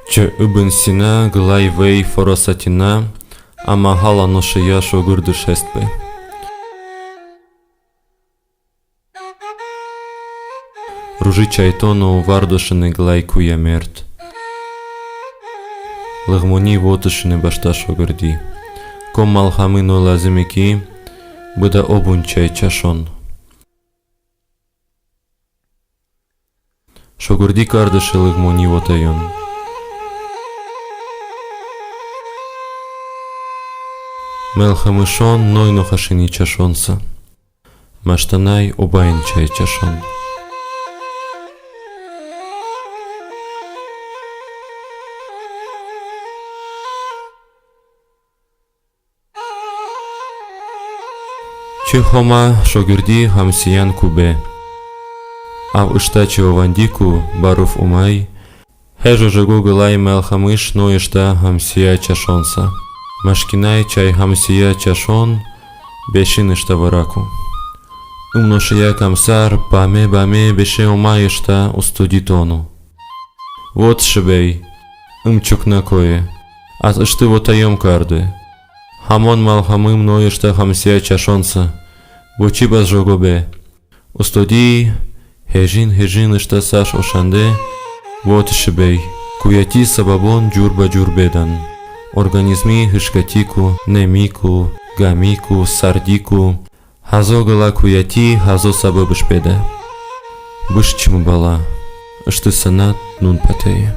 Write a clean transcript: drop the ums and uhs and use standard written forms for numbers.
Че ыбын сина глай вей форосатина, ама хала ношия шогурды шестбе. Ружи чайтону вардошыны глай куя мерт. Лыгмони вотышыны башта шогурди. Ком малхамы но лазымики, быда обун чай чашон. Шогурди кардышы лыгмони вотайон. Мелхамышон нойно хашини чашонса. Маштанай обайн чай чашон. Чехома шогурди хамсиян кубе. Ав иштачи овандику баруф умай. Хежо жагу гылай мелхамыш но ишта хамсия чашонса. Машкинай чай хамсия чашон бешин ишта вараку. Умношия камсар баме беше умай ишта устудитону. Вот шибей, чукна кое, аз ишты вотаем карды. Хамон малхамым но ишта хамсия чашонса. Бочибас жогобе. Устуди хежин ишта саш ошанде. Вот шибей, куяти сабабон джурба джурбедан. Организми хышкатику, немику, гамику, сардику. Хазо гала куяти, хазо сабабыш беда. Быш чиму бала, ишты санат нун патея.